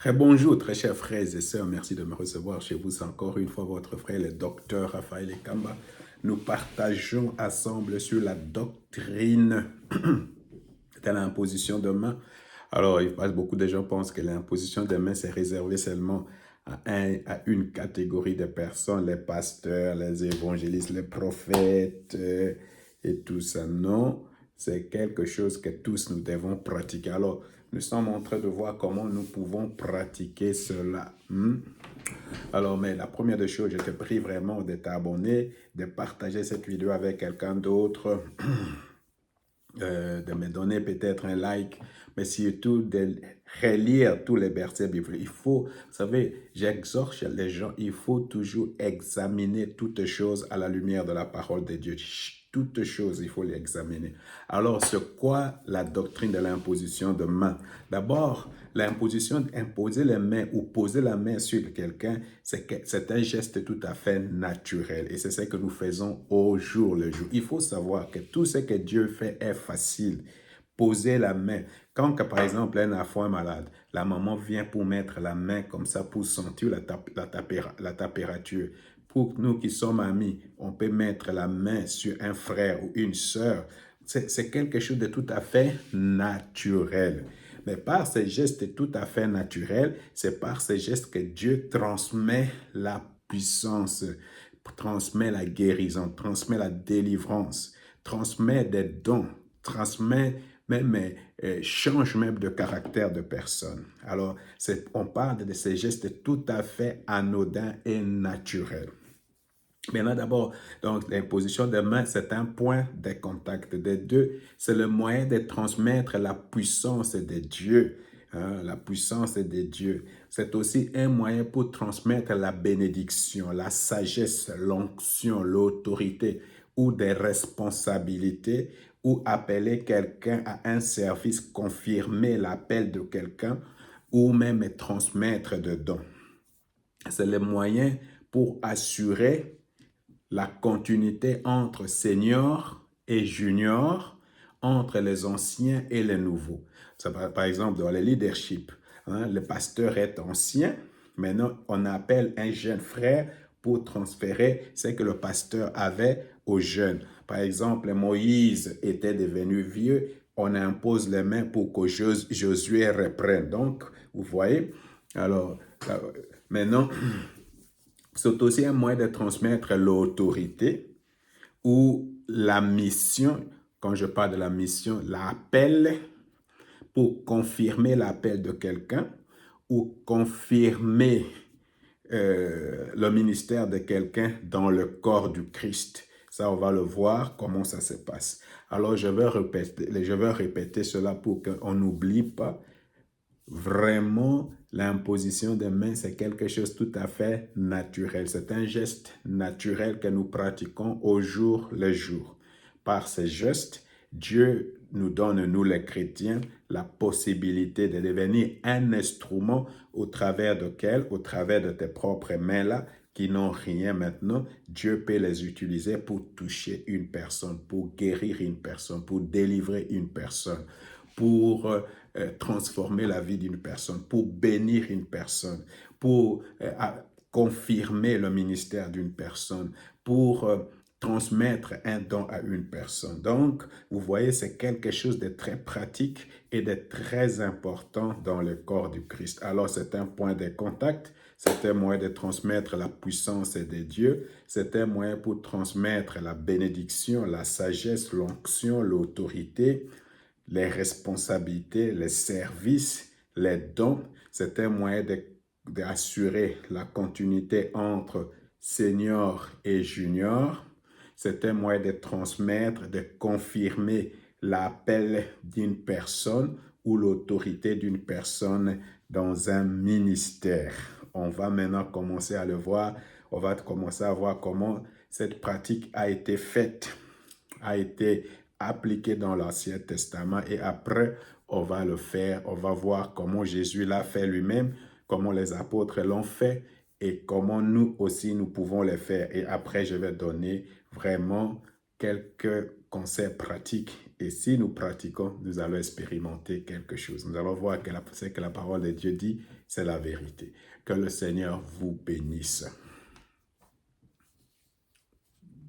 Très bonjour, très chers frères et sœurs. Merci de me recevoir chez vous encore une fois, votre frère, le docteur Raphaël Ekamba. Nous partageons ensemble sur la doctrine de l'imposition de main. Alors, beaucoup de gens pensent que l'imposition de main, c'est réservé seulement à une catégorie de personnes, les pasteurs, les évangélistes, les prophètes et tout ça. Non, c'est quelque chose que tous nous devons pratiquer. Alors, nous sommes en train de voir comment nous pouvons pratiquer cela. Alors, mais la première des choses, je te prie vraiment de t'abonner, de partager cette vidéo avec quelqu'un d'autre, de me donner peut-être un like, mais surtout de relire tous les versets bibliques. Il faut, vous savez, j'exhorte les gens, il faut toujours examiner toutes choses à la lumière de la parole de Dieu. Toutes choses, il faut les examiner. Alors, c'est quoi la doctrine de l'imposition de main? D'abord, l'imposition, imposer les mains ou poser la main sur quelqu'un, c'est un geste tout à fait naturel. Et c'est ce que nous faisons au jour le jour. Il faut savoir que tout ce que Dieu fait est facile. Poser la main. Quand, par exemple, un enfant est malade, la maman vient pour mettre la main comme ça pour sentir la température. Pour nous qui sommes amis, on peut mettre la main sur un frère ou une sœur. C'est quelque chose de tout à fait naturel. Mais par ces gestes tout à fait naturels, c'est par ces gestes que Dieu transmet la puissance, transmet la guérison, transmet la délivrance, transmet des dons, transmet même change même de caractère de personne. Alors, on parle de ces gestes tout à fait anodins et naturels. Maintenant, d'abord, donc l'imposition de main, c'est un point de contact des deux. C'est le moyen de transmettre la puissance de Dieu. La puissance de Dieu. C'est aussi un moyen pour transmettre la bénédiction, la sagesse, l'onction, l'autorité ou des responsabilités ou appeler quelqu'un à un service, confirmer l'appel de quelqu'un ou même transmettre de dons. C'est le moyen pour assurer la continuité entre seniors et juniors, entre les anciens et les nouveaux. Ça, par exemple, dans le leadership, le pasteur est ancien, maintenant on appelle un jeune frère pour transférer ce que le pasteur avait aux jeunes. Par exemple, Moïse était devenu vieux, on impose les mains pour que Josué reprenne. Donc, vous voyez, alors, maintenant, c'est aussi un moyen de transmettre l'autorité ou la mission. Quand je parle de la mission, l'appel pour confirmer l'appel de quelqu'un ou confirmer le ministère de quelqu'un dans le corps du Christ. Ça, on va le voir comment ça se passe. Alors, je vais répéter cela pour qu'on n'oublie pas. Vraiment, l'imposition des mains, c'est quelque chose tout à fait naturel. C'est un geste naturel que nous pratiquons au jour le jour. Par ces gestes, Dieu nous donne, nous les chrétiens, la possibilité de devenir un instrument au travers au travers de tes propres mains-là, qui n'ont rien maintenant, Dieu peut les utiliser pour toucher une personne, pour guérir une personne, pour délivrer une personne, pour transformer la vie d'une personne, pour bénir une personne, pour confirmer le ministère d'une personne, pour transmettre un don à une personne. Donc, vous voyez, c'est quelque chose de très pratique et de très important dans le corps du Christ. Alors, c'est un point de contact, c'est un moyen de transmettre la puissance de Dieu, c'est un moyen pour transmettre la bénédiction, la sagesse, l'onction, l'autorité, les responsabilités, les services, les dons. C'est un moyen d'assurer la continuité entre senior et junior. C'est un moyen de transmettre, de confirmer l'appel d'une personne ou l'autorité d'une personne dans un ministère. On va maintenant commencer à le voir. On va commencer à voir comment cette pratique a été faite, a été appliquée dans l'Ancien Testament et après, on va le faire. On va voir comment Jésus l'a fait lui-même, comment les apôtres l'ont fait et comment nous aussi nous pouvons le faire. Et après, je vais donner vraiment quelques conseils pratiques. Et si nous pratiquons, nous allons expérimenter quelque chose. Nous allons voir que ce que la parole de Dieu dit, c'est la vérité. Que le Seigneur vous bénisse.